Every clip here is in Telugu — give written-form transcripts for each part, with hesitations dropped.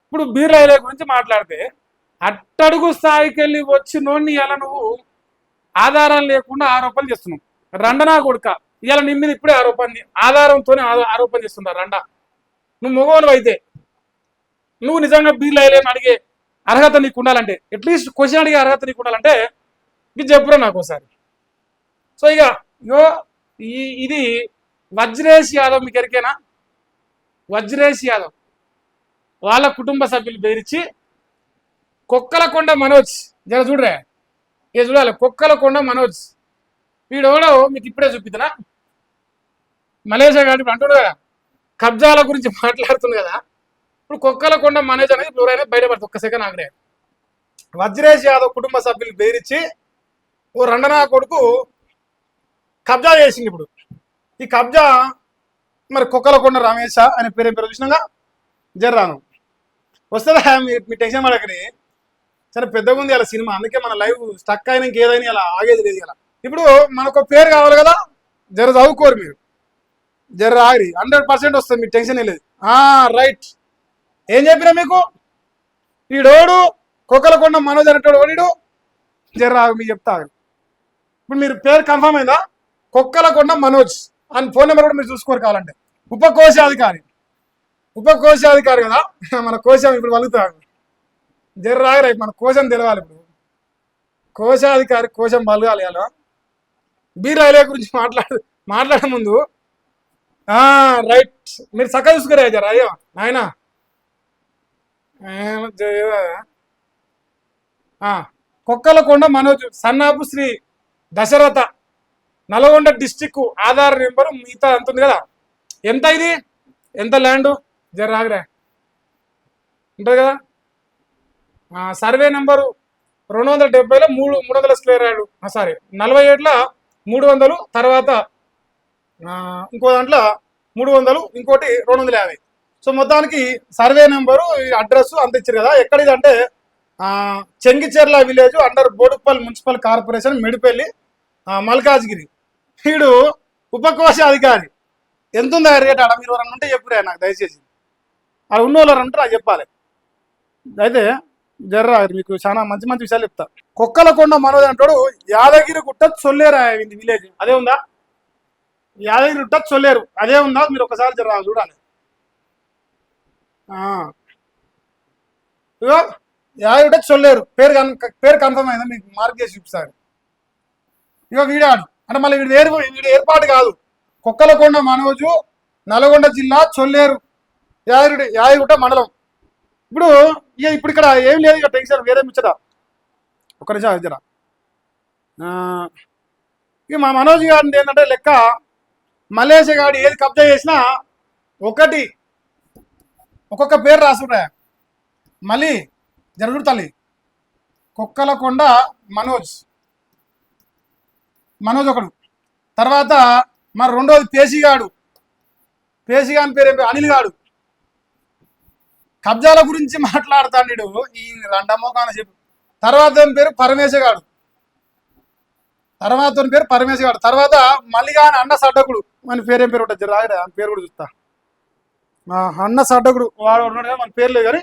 ఇప్పుడు బీర్లైలే గురించి మాట్లాడితే అట్టడుగు స్థాయికి వెళ్ళి వచ్చినోడిని ఇలా నువ్వు ఆధారాలు లేకుండా ఆరోపణలు చేస్తున్నావు. రండనా కొడుక, ఇవాళ నీ మీద ఇప్పుడే ఆధారంతోనే ఆరోపణ చేస్తున్నారు. నువ్వు మగవాళ్ళు అయితే నువ్వు నిజంగా బీర్లైలేని అడిగే అర్హత నీకు ఉండాలంటే, అట్లీస్ట్ క్వశ్చన్ అడిగే అర్హత నీకు ఉండాలంటే ఇది చెప్పురా నాకు ఒకసారి. సో ఇక ఇది వజ్రేష్ యాదవ్ మీకు ఎరికేనా? వజ్రేష్ యాదవ్ వాళ్ళ కుటుంబ సభ్యులు బెదిరించి కొక్కలకొండ మనోజ్, జర చూడరే, ఇక చూడాలి. కొక్కలకొండ మనోజ్ వీడెవడో మీకు ఇప్పుడే చూపిద్దా. మలేషియా గారి అంటున్నాడు కదా, కబ్జాల గురించి మాట్లాడుతుంది కదా. ఇప్పుడు కొక్కలకొండ మనోజ్ అనేది ఎవరైనా బయటపడుతుంది. ఒక్క సెకండ్ ఆగ్రే. వజ్రేష్ యాదవ్ కుటుంబ సభ్యులు బెదిరించి ఓ రండనా కొడుకు కబ్జా చేసింది. ఇప్పుడు ఈ కబ్జా మరి కొక్కలకొండ రమేష అనే పేరు చూసినాగా జర్రాను వస్తుందా? మీ టెన్షన్ పడకని చాలా పెద్దగా ఉంది అలా సినిమా, అందుకే మన లైవ్ స్టక్ అయినాక ఏదైనా అలా ఆగేది లేదు. ఇలా ఇప్పుడు మనకు పేరు కావాలి కదా, జర చదువుకోరు మీరు, జర ఆగి 100% వస్తుంది, మీకు టెన్షన్ లేదు. రైట్, ఏం చెప్పినా మీకు వీడోడు కొక్కలకొండ మనోజ్ అనేటోడు ఓడిడు. జర మీకు చెప్తా. ఇప్పుడు మీరు పేరు కన్ఫర్మ్ అయిందా? కొక్కలకొండ మనోజ్ అని ఫోన్ నెంబర్ కూడా మీరు చూసుకోరు కావాలంటే. ఉపకోశాధికారి కదా మన కోశం ఇప్పుడు వలుగుతాడు. జర్రాగి రైట్, మన కోశం తెలవాలి. ఇప్పుడు కోశాధికారి కోశం బలగాలి. అలా బీర్లైలే గురించి మాట్లాడే ముందు రైట్ మీరు చక్కగా చూసుకురా జర. అయ్యో ఆయన కొక్కలకొండ మనోజ్ సన్నాపు శ్రీ దశరథ నల్గొండ డిస్టిక్ ఆధార్ నెంబరు మిగతా అంటుంది కదా. ఎంత ఇది, ఎంత ల్యాండ్ జర ఆగ్రా ఉంటుంది కదా. సర్వే నెంబరు 270లో 300 స్క్వేర్ యార్డు, సారీ 47లో 300, తర్వాత ఇంకో దాంట్లో 300, ఇంకోటి 250. సో మొత్తానికి సర్వే నెంబరు అడ్రస్ అంత ఇచ్చారు కదా. ఎక్కడిది అంటే Chengicherla village under Boduppal municipal corporation, Medipalli, Malkajgiri. వీడు ఉపకోశాధికారి. ఎంత ఉందా రేట్ ఆడ? మీరు ఎవరన్నా ఉంటే చెప్పురా నాకు దయచేసి. ఆడ ఉన్న వాళ్ళు అంటే నాకు చెప్పాలి. అయితే జర్రా మీకు చాలా మంచి మంచి విషయాలు చెప్తా. కొక్కలకొండ మనోజ్ అంటాడు యాదగిరి గుట్ట చొల్లేరు విలేజ్, అదే ఉందా? యాదగిరి గుట్ట చొల్లేరు అదే ఉందా? మీరు ఒకసారి జర్రా చూడాలి. ఇగో యాదగిరి గుట్ట చొల్లేరు పేరు కన్ఫర్మ్ అయిందా? మీకు మార్క్ చేసి చూపిస్తారు. ఇగో వీడాడు అంటే మళ్ళీ వీడు ఏర్పాటు కాదు. కొక్కలకొండ మనోజు నల్గొండ జిల్లా చొల్లేరు యాదగిరిగుట్ట మండలం. ఇప్పుడు ఇక్కడ ఏం లేదు, ఇక టెన్షన్ వేరే ముచ్చట. ఒక్క నిమిషం జర. ఇక మా మనోజ్ గారిని ఏంటంటే లెక్క, మలేషియా గారు ఏది కబ్జా చేసినా ఒక్కొక్క పేరు రాసురా. మళ్ళీ జరుగుడు తల్లి కొక్కలకొండ మనోజ్ ఒకడు, తర్వాత మరి రెండోది పేసిగాని పేరు అనిల్ గాడు. కబ్జాల గురించి మాట్లాడుతాడు ఈ రండమోకాన చెప్పు. తర్వాత పేరు పరమేశగాడు, తర్వాత మల్లిగాని అన్న సడ్డకుడు మన పేరేం పేరు ఉంటుంది రాయడా, అని పేరు కూడా చూస్తా. అన్న సడ్డకుడు వాడు ఉన్నాడు కదా, మన పేరు లేదు కానీ.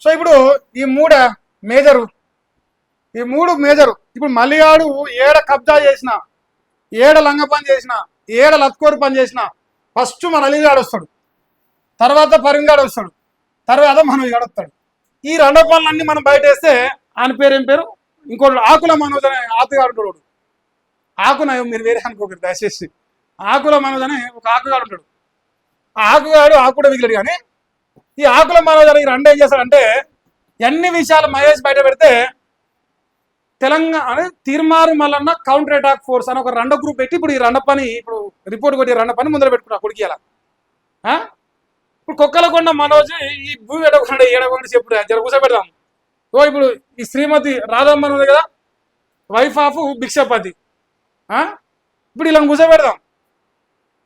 సో ఇప్పుడు ఈ మూడు మేజరు. ఇప్పుడు మల్లిగాడు ఏడ కబ్జా చేసిన, ఏడ లంగ పని చేసిన, ఏడ లత్కోరు పని చేసిన ఫస్ట్ మన అలీగాడు వస్తాడు, తర్వాత పరింగాడు వస్తాడు, తర్వాత మనోజ్ గాడు వస్తాడు. ఈ రెండో పనులన్నీ మనం బయట వేస్తే ఆయన పేరు ఏం పేరు, ఇంకోటి ఆకుల మనోజ్ అనే ఆకుగాడు. మీరు వేరే అనుకోకరు దయచేసి. ఆకుల మనోజ్ అనే ఒక ఆకుగాడు ఉంటాడు. ఆ ఆకుగాడు కూడా మిగిలాడు. కానీ ఈ ఆకుల మనోజ్ అని రెండు ఏం చేస్తాడంటే, ఎన్ని విషయాలు మహేష్ బయట పెడితే Telangana Teenmar Mallanna counter attack force అని ఒక రెండో గ్రూప్ పెట్టి ఇప్పుడు ఈ పని ఇప్పుడు రిపోర్ట్ కొట్టి పని ముందర పెట్టుకున్నా కొడుకు. ఇలా ఇప్పుడు కొక్కలకొండ మనోజ్ ఈ భూమి ఏడకుండా చెప్పుడు జర కూర్చోబెడదాం. ఇప్పుడు ఈ శ్రీమతి రాధమ్మ ఉంది కదా, వైఫ్ ఆఫ్ భిక్షపతి. ఇప్పుడు ఇలా కూర్చోబెడదాం.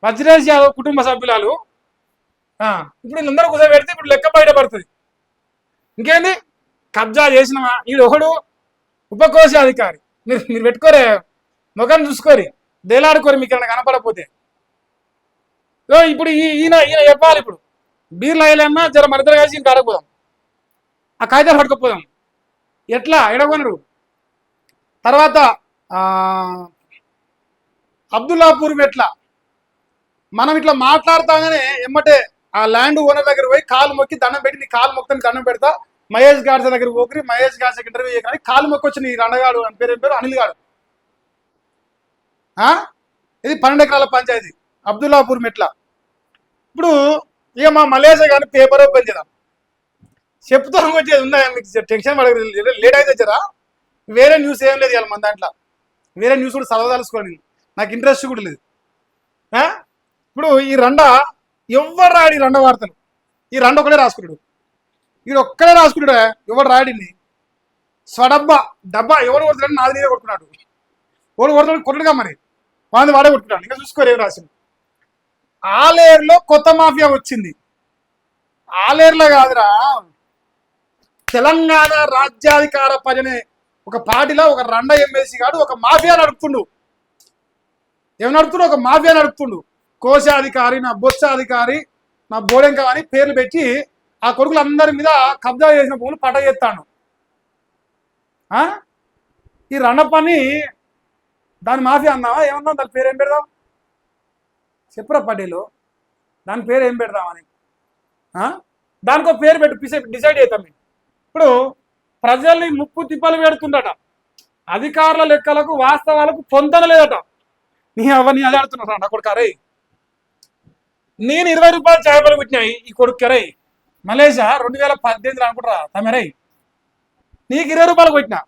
వజ్రేష్ యాదవ్ కుటుంబ సభ్యురాలు. ఇప్పుడు వీళ్ళందరూ కూర్చోబెడితే ఇప్పుడు లెక్క బయటపడుతుంది. ఇంకేంది, కబ్జా చేసినవా వీడు ఒకడు ఉపకోశాధికారి. మీరు పెట్టుకోరే, ముఖం చూసుకోరి, దేలాడుకోరి మీకు ఏమైనా కనపడకపోతే. ఇప్పుడు ఈయన చెప్పాలి. ఇప్పుడు బీర్లైలన్నా జర మరిద్దరు కలిసి ఇంక ఆడకపోదాం. ఆ కాగితాలు పట్టుకపోదాం. ఎట్లా ఎడగొనరు. తర్వాత అబ్దుల్లాపూర్ మెట్ల మనం ఇట్లా మాట్లాడుతాగానే ఎమ్మటే ఆ ల్యాండ్ ఓనర్ దగ్గర పోయి కాలు మొక్కి దండం పెట్టి నీ కాలు మొక్కని దండం పెడతా, మహేష్ గాడ్స దగ్గర పోకరి, మహేష్ గాడ్సకి ఇంటర్వ్యూ చేయగానే కాలు మొక్కొచ్చి నీ రండగాడు అని పేరు అనిల్ గాడు. ఇది 12 ఎకరాల పంచాయతీ అబ్దుల్లాపూర్ మెట్ల. ఇప్పుడు ఇక మా మలేషియా కానీ పేపర్ ఓపెన్ చేద్దాం, చెప్తాం వచ్చేది ఉందా మీకు టెన్షన్ పడదు, లేట్ అయితే వచ్చారా. వేరే న్యూస్ ఏం లేదు ఇవాళ మన దాంట్లో, వేరే న్యూస్ కూడా చదవదలుచుకోండి, నాకు ఇంట్రెస్ట్ కూడా లేదు. ఇప్పుడు ఈ రండ ఎవరు రాడు, ఈ రండ వార్తలు ఈ రండ ఒకడే రాసుకున్నాడు, వీడు ఒక్కడే రాసుకున్నాడు, ఎవరు రాడింది స్వడబ్బా డబ్బా ఎవరు కొడుతున్నాడు, నాది నీదే కొట్టుకున్నాడు, ఎవరు కొడుతున్నాడు కొట్టుడుగా మరి వాడిని వాడే కొట్టుకున్నాడు. ఇంకా చూసుకోరు ఏం రాసింది. ఆలేరులో కొత్త మాఫియా వచ్చింది. ఆలేరులో కాదురా, తెలంగాణ రాజ్యాధికార ప్రజనే ఒక పార్టీలో ఒక రండ ఎమ్మెల్సీ గాడు ఒక మాఫియా నడుపుతుండు. ఏమి నడుపుతుండు? ఒక మాఫియా నడుపుతుండు. కోశాధికారి, నా బొత్సాధికారి, నా బోడెంక అని పేర్లు పెట్టి ఆ కొడుకులందరి మీద కబ్జా చేసిన భూములు పట్ట చేస్తాడు. ఈ రండ పని దాని మాఫియా అందామా ఏమన్నా, దాని పేరు ఏం పెడదాం చెప్పురా పటేలు, దాని పేరు ఏం పెడదామని దానికో పేరు పెట్టి డిసైడ్ అవుతాం. ఇప్పుడు ప్రజల్ని ముప్పు తిప్పలు పెడుతుందట, అధికారుల లెక్కలకు వాస్తవాలకు పొందనలేదట. నీ అవన్నీ అదే ఆడుతున్నా నా కొడుకు. అరే నేను 20 రూపాయలు చేపలు పెట్టినాయి ఈ కొడుకు. అరే మలేషియా 2018 అనుకుంటారా తమరై, నీకు 20 రూపాయలు కొట్టినా,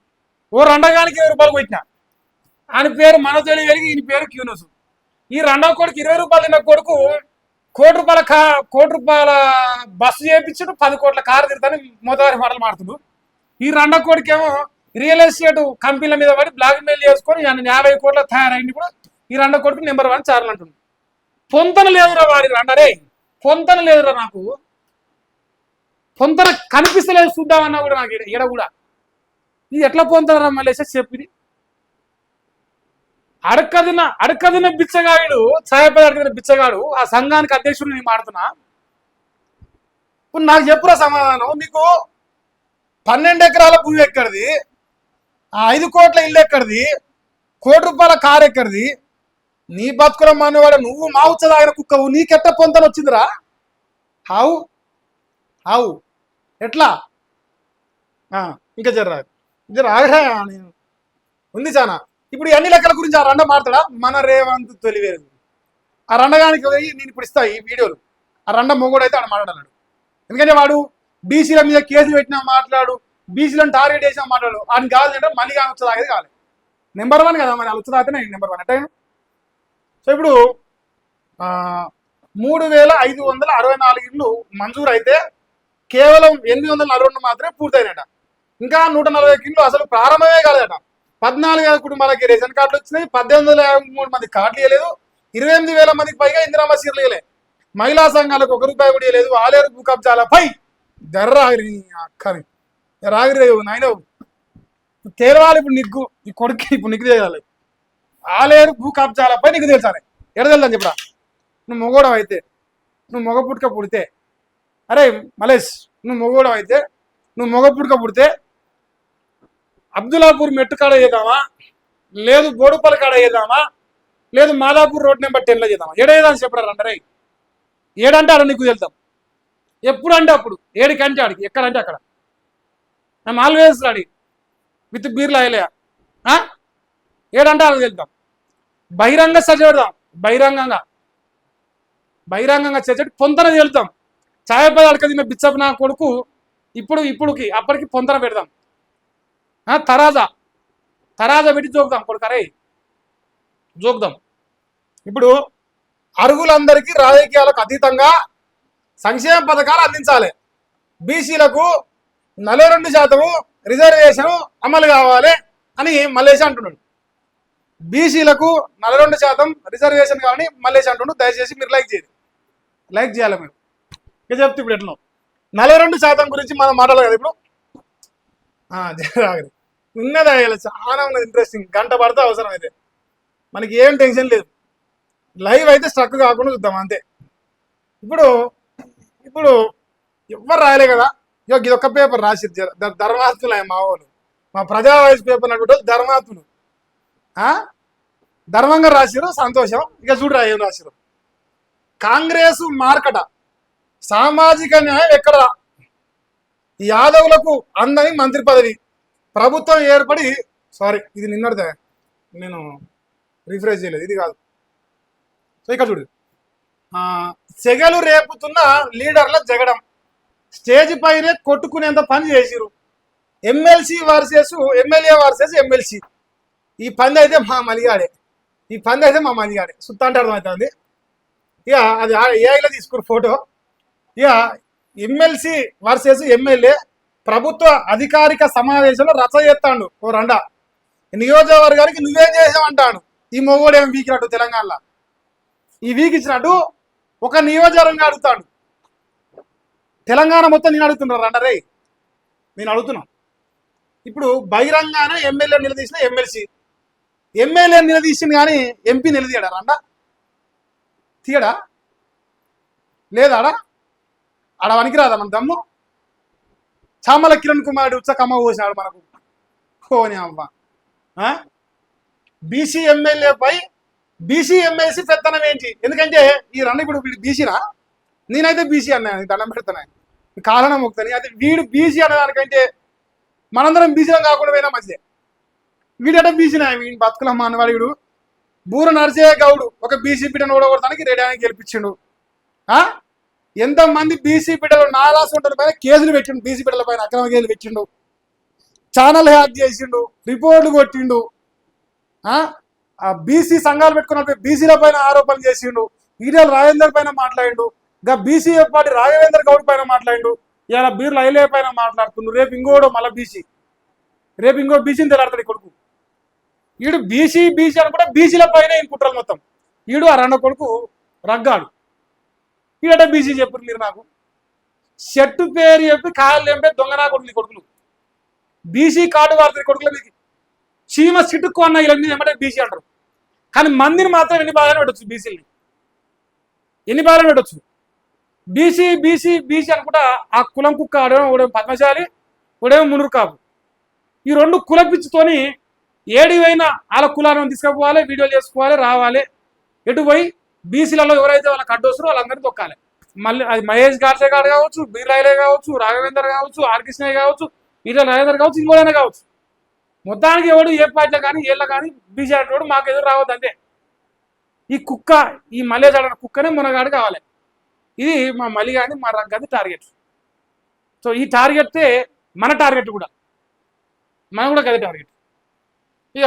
ఓ రండగానికి 20 రూపాయలు కొట్టినా. ఆయన పేరు మన తెలివి వెలిగి, ఈయన పేరు క్యూనోసు. ఈ రెండవ కొడుకు 20 రూపాయలు తిన్న కొడుకు కోటి రూపాయల బస్సు చేయించుడు, 10 కోట్ల కారు తిరుగుతాను మోతవారి మాటలు మాడుతుడు. ఈ రెండో కొడుకేమో రియల్ ఎస్టేట్ కంపెనీల మీద పడి బ్లాక్ మెయిల్ చేసుకొని 50 కోట్ల తయారైంది కూడా. ఈ రెండో కొడుకు నెంబర్ 1 చార్లు అంటుంది. పొంతన లేదురా వాడి రండరే, పొంతన లేదురా, నాకు పొంతన కనిపిస్తలేదు చూద్దామన్నా కూడా నాకు ఈడ కూడా. ఇది ఎట్లా పొంతనరా మళ్ళీ చెప్పింది. అడకదిన బిచ్చగాడు, ఛాయపై అడకదిన బిచ్చగాడు ఆ సంఘానికి అధ్యక్షుడు. నేను మాడుతున్నా, ఇప్పుడు నాకు చెప్పురా సమాధానం. నీకు 12 ఎకరాల భూమి ఎక్కడిది, 5 కోట్ల ఇల్లు ఎక్కడిది, కోటి రూపాయల కారు ఎక్కడిది, నీ బతుకుల మానవాడు నువ్వు మా ఉచ్చదాగిన కుక్కవు, నీకెట్ట పొంతన వచ్చిందిరా? హావు హావు ఎట్లా? ఇంకా జర్రా ఉంది చానా. ఇప్పుడు అన్ని లెక్కల గురించి ఆ రండ మాట్లాడా మన రేవంత్ తొలివేరు. ఆ రండగానికి పోయి నేను ఇప్పుడు ఇస్తా ఈ వీడియోలు. ఆ రండ మొగోడు అయితే ఆడ మాట్లాడాడు. ఎందుకంటే వాడు బీసీల మీద కేసులు పెట్టినా మాట్లాడు, బీసీలను టార్గెట్ చేసినా మాట్లాడు. ఆయన కావాలంటే మళ్ళీ కానీ వచ్చేదాగేది కావాలి. నెంబర్ 1 కదా మరి, వాళ్ళు వచ్చేదాగితే నేను నెంబర్ 1 అంటే. సో ఇప్పుడు 3564 ఇళ్ళు మంజూరు అయితే కేవలం 842 మాత్రమే పూర్తయినట. ఇంకా 140 ఇళ్ళు అసలు ప్రారంభమే కాలేదట. 14,000 కుటుంబాలకి రేషన్ కార్డులు వచ్చినాయి, 1853 మంది కార్డులు ఇవ్వలేదు, 28,000 మందికి పైగా ఇందిరామ్మ సీర్లు ఇవ్వలేదు, మహిళా సంఘాలకు 1 రూపాయి కూడా ఇవ్వలేదు. ఆలేరు భూ కబ్జాలపై దర్రాగిరి అక్కని రాగిరి నాయన తేలవాలి. ఇప్పుడు నీకు ఈ కొడుకు ఇప్పుడు నీకు తెలియాలి. ఆలేరు భూ కబ్జాలపై నీకు తెలుసాలి. ఎడ తెలుదని చెప్పరా? నువ్వు మొగోడవ అయితే, నువ్వు మొగ పుట్టుక పుడితే, అరే మలేష్ నువ్వు మొగోడవ అయితే, నువ్వు మొగ పుట్టుక పుడితే అబ్దుల్లాపూర్ మెట్టు కాడ చేద్దామా, లేదు బోడుపల్లి కాడ చేద్దామా, లేదు మాదాపూర్ రోడ్ నెంబర్ 10లో చేద్దామా? ఏడేదని చెప్పరా రండరే. ఏడంటే ఆడ నీకు వెళ్తాం, ఎప్పుడు అంటే అప్పుడు, ఏడికంటే ఆడికి, ఎక్కడంటే అక్కడ. ఐఎమ్ ఆల్వేస్ రెడీ విత్ బీర్లు అయ్యలే. ఏడంటే ఆడికి వెళ్తాం, బహిరంగ చర్చ పెడదాం, బహిరంగంగా చర్చ పొంతన వెళ్తాం. ఛాయపై అడకదిన బిచ్చపు నా కొడుకు ఇప్పుడుకి అప్పటికి పొంతన పెడదాం. తరాజా పెట్టి జోకుదాం కొడుకు. అరే జోకుదాం. ఇప్పుడు అర్హులందరికీ రాజకీయాలకు అతీతంగా సంక్షేమ పథకాలు అందించాలి. బీసీలకు 42% రిజర్వేషన్ అమలు కావాలి అని మల్లేష్ అంటున్నాడు. బీసీలకు 42% రిజర్వేషన్ కావాలని మల్లేష్ అంటున్నాడు. దయచేసి మీరు లైక్ చేయాలి మీరు. ఇక చెప్తే ఇప్పుడు ఎట్లా 42% గురించి మనం మాట్లాడాలి కదా ఇప్పుడు. ఉన్నదా చాలా ఉన్నది, ఇంట్రెస్టింగ్. గంట పడితే అవసరం అయితే మనకి ఏం టెన్షన్ లేదు. లైవ్ అయితే స్ట్రక్ కాకుండా చూద్దాం అంతే. ఇప్పుడు ఎవ్వరు రాయలే కదా, ఇది ఒక్క పేపర్ రాసిరు ధర్మాత్ములు మా వాళ్ళు, మా ప్రజా వాయిస్ పేపర్ అనుకుంటే ధర్మాత్ములు ధర్మంగా రాసిరు, సంతోషం. ఇక చూడరా ఏం రాసిరు. కాంగ్రెస్ మార్కట, సామాజిక న్యాయం ఎక్కడ, యాదవులకు అందని మంత్రి పదవి, ప్రభుత్వం ఏర్పడి సారీ ఇది నిన్నటిదే, నేను రిఫ్రెష్ చేయలేదు, ఇది కాదు. సో ఇక్కడ చూడు, సెగలు రేపుతున్న లీడర్ల జగడం, స్టేజ్ పైనే కొట్టుకునేంత పని చేసిరు. MLC versus MLA versus MLC. ఈ పంది అయితే మా మలిగాడే, ఈ పంది అయితే మా మలిగాడే సుత్తా అంటే అర్థమవుతుంది. ఇక అది ఏఐలో తీసుకురు ఫోటో. ఇక ఎమ్మెల్సీ వర్సెస్ ఎమ్మెల్యే ప్రభుత్వ అధికారిక సమావేశంలో రచ చేస్తాడు ఓ రండా. నియోజకవర్గానికి నువ్వేం చేసావంటాడు ఈ మొగోడు. ఏం వీకినట్టు తెలంగాణలో ఈ వీక్ ఇచ్చినట్టు ఒక నియోజకవర్గంగా అడుగుతాడు. తెలంగాణ మొత్తం నేను అడుగుతున్నారు రండా రే, నేను అడుగుతున్నా. ఇప్పుడు బహిరంగానే ఎమ్మెల్యే నిలదీసిన ఎమ్మెల్సీ, ఎమ్మెల్యే నిలదీసింది కానీ ఎంపీ నిలదీయడా రండా? తీయడా? లేదాడా? ఆడ వనికిరాదా మన దమ్ము? చామల కిరణ్ కుమార్ ఉచ్చకమ్మ పోసినాడు మనకు. కోని అవ్వ. బీసీ ఎమ్మెల్యేపై బీసీ ఎమ్మెల్సీ పెత్తనం ఏంటి? ఎందుకంటే ఈ రండి ఇప్పుడు వీడు బీసీనా? నేనైతే బీసీ అన్నాను, దండం పెడతాను, కారణం మొక్తాను. అయితే వీడు బీసీ అనేదానికంటే మనందరం బీసీలో కాకుండా పోయినా మంచిదే. వీడట బీసీనా? వీడి బతుకులమ్మ అన్నవాడు వీడు. బూర నరసయ్య గౌడు ఒక బీసీ బిడ్డను ఓడగొడతానికి రేడియానికి గెలిపించిండు. ఎంతమంది బీసీ బిడ్డలు నారాసుంటల పైన కేసులు పెట్టిండు, బీసీ బిడ్డల పైన అక్రమ కేసులు పెట్టిండు, ఛానల్ హ్యాక్ చేసిండు, రిపోర్ట్లు కొట్టిండు. ఆ బీసీ సంఘాలు పెట్టుకున్న బీసీల పైన ఆరోపణలు చేసిండు. ఈడల రాజేందర్ పైన మాట్లాడిండు, ఇంకా బీసీ పార్టీ రాఘవేందర్ గౌడ్ పైన మాట్లాడిండు. ఇలా బీర్లు ఐలే పైన మాట్లాడుతుండు. రేపు ఇంకోడు మళ్ళీ బీసీ, రేపు ఇంకో బీసీని తెలాడతాడు కొడుకు. ఈడు బీసీ బీసీ అని కూడా బీసీల పైన ఈయన కుట్రలు మొత్తం. ఈడు ఆ రెండో కొడుకు రగ్గాడు. ఈడట బీసీ చెప్పారు మీరు నాకు. షర్టు పేరు చెప్పి కాయలు తెంపే దొంగనా కొడుకు కొడుకులు, బీసీ కార్డు వాడుతుంది కొడుకుల మీకు. చీమ సిట్టుకు అన్న ఇలా ఏమంటే బీసీ అంటారు. కానీ మందిని మాత్రం ఎన్ని బాగానే పెట్టచ్చు, బీసీలని ఎన్ని బాగానే పెట్టచ్చు. బీసీ బీసీ బీసీ అనుకుంటా ఆ కులం కుక్క ఆడేమో ఉడేమో పద్మశాలి, ఉడేమో మునురు కాపు. ఈ రెండు కుల పిచ్చితోని ఏడివైనా వాళ్ళ కులాలను తీసుకుపోవాలి, వీడియోలు చేసుకోవాలి, రావాలి. ఎటు పోయి బీసీలలో ఎవరైతే వాళ్ళకి అడ్డొస్తారో వాళ్ళందరినీ తొక్కాలి. మళ్ళీ అది మహేష్ గాడ్సే గారు కావచ్చు, బీర్రాయిలే కావచ్చు, రాఘవేందర్ కావచ్చు, ఆర్ కృష్ణయ్య కావచ్చు, ఈటల రాజేందర్ కావచ్చు, ఇంకోడైనా కావచ్చు. మొత్తానికి ఎవడు ఏ పార్టీలో కానీ ఏళ్ళ కానీ బీసీ అంటాడు మాకు ఎదురు రావద్దు అంతే. ఈ కుక్క, ఈ మలేజ్ ఆడిన కుక్కనే మునగాడు కావాలి. ఇది మా మలి కానీ మా రగ్గది టార్గెట్. సో ఈ టార్గెట్తే మన టార్గెట్ కూడా, మనం కూడా గది టార్గెట్. ఇక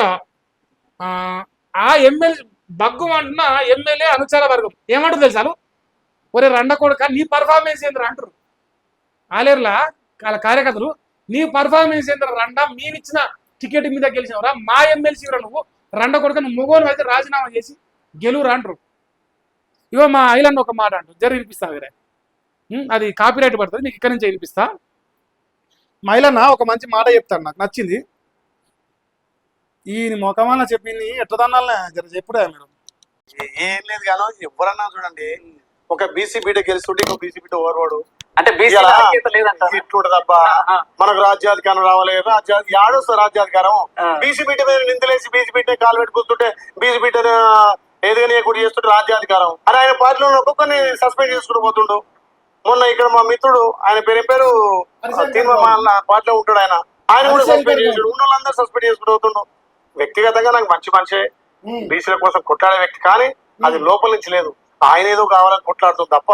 ఆ ఎమ్మెల్యే బగ్గు అంటున్న ఎమ్మెల్యే అనుచర వర్గం ఏమంటారు తెలుసాను? ఒరే రండ కొడుక నీ పర్ఫార్మెన్స్ ఏంద్రా అంటారు. ఆలేరులా వాళ్ళ కార్యకర్తలు, నీ పర్ఫార్మెన్స్ ఏంద్రా రండ, మేమిచ్చిన టికెట్ మీద గెలిచినవరా, మా ఎమ్మెల్సీరా నువ్వు, రండ కొడుక నువ్వు మొగోను అయితే రాజీనామా చేసి గెలువురా అంటారు. ఇవో మా ఐలాండ్ ఒక మాట అంటారు, జర వినిపిస్తా వేరే, అది కాపీరైట్ పడుతుంది, మీకు ఇక్కడి నుంచి వినిపిస్తా. మా ఐలన్న ఒక మంచి మాట చెప్తాడు, నాకు నచ్చింది. ఈ మొఖమాన చెప్పింది ఎట్లదన్నాలనే జర చెప్పుడే మేడం. ఏం లేదు కానీ ఎవరన్నా చూడండి, ఒక బీసీ బిడ్డ గెలుస్తుంటే ఇంకో బీసీ బిడ్డ ఓర్వాడు అంటే ఇట్లుంటదబ్బా. మనకు రాజ్యాధికారం రావాలి, ఆడొస్తుంది రాజ్యాధికారం. బీసీ బిడ్డ మీద నిందలేసి బీసీ బిడ్డ కాలు పెట్టి కూర్చుంటే బీసీ బిడ్డ ఏదైనా కూడా చేస్తుంటే రాజ్యాధికారం అని ఆయన పార్టీలో ఒక్కొక్కరిని సస్పెండ్ చేసుకుంటూ పోతుండు. మొన్న ఇక్కడ మా మిత్రుడు, ఆయన పేరు పార్టీలో ఉంటాడు, ఆయన కూడా సస్పెండ్ చేసాడు. ఉన్న వాళ్ళందరూ సస్పెండ్ చేసుకుంటూ పోతుండు. వ్యక్తిగతంగా నాకు మంచి మనిషే, బీసీల కోసం కొట్లాడే వ్యక్తి, కానీ అది లోపల నుంచి లేదు. ఆయన ఏదో కావాలని కొట్లాడుతుంది తప్ప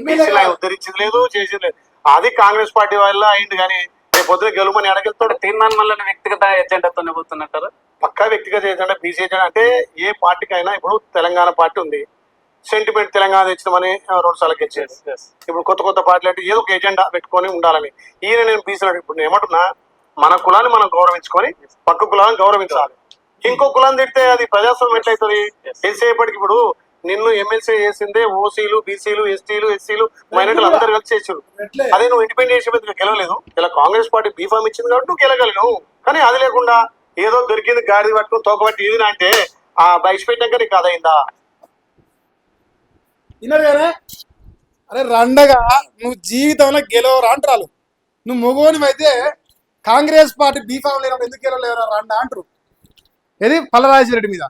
బీసీలు ఆయన ఉద్ధరించింది లేదు, చేసింది లేదు. అది కాంగ్రెస్ పార్టీ వల్ల అయింది. కానీ రేపు పొద్దున గెలుమని అడగలుగుతాడు. తీర్మానం వల్ల వ్యక్తిగత ఎజెండాతోనే పోతున్నట్టారు. పక్కా వ్యక్తిగత ఎజెండా, బీసీ ఎజెండా. అంటే ఏ పార్టీకి అయినా, ఇప్పుడు తెలంగాణ పార్టీ ఉంది, సెంటిమెంట్ తెలంగాణ తెచ్చినామని 2 సార్లు గెలిచేది. ఇప్పుడు కొత్త కొత్త పార్టీలు అంటే ఏదో ఒక ఎజెండా పెట్టుకొని ఉండాలని. ఈయన నేను బీసీలు ఇప్పుడు నేను ఏమంటున్నా, మన కులాన్ని మనం గౌరవించుకొని పక్క కులాన్ని గౌరవించాలి. ఇంకో కులాన్ని తిడితే అది ప్రజాస్వామ్యం ఎట్లయితుంది? ఎంతసేపటికి ఇప్పుడు నిన్ను ఎమ్మెల్సీ చేసిందే ఓసీలు, బీసీలు, ఎస్టీలు, ఎస్సీలు, మైనార్టీలు అందరు కలిసి చేసారు. అదే నువ్వు ఇండిపెండెంట్ చేసే గెలవలేదు. ఇలా కాంగ్రెస్ పార్టీ బీఫామ్ ఇచ్చింది కాబట్టి నువ్వు గెలగలను. కానీ అది లేకుండా ఏదో దొరికింది గాడి పట్టుకుని తోకబట్టి ఇది అంటే ఆ బయట పెట్టాక నీకు అదైందా? విన్నారు కదా, అరే రండగా నువ్వు జీవితంలో గెలవరా అంటారు. నువ్వు మొగోనివైతే కాంగ్రెస్ పార్టీ బీఫామ్ లేనప్పుడు ఎందుకు వెళ్ళలేరు రండి అంటారు. ఇది పల్లరాజరెడ్డి మీద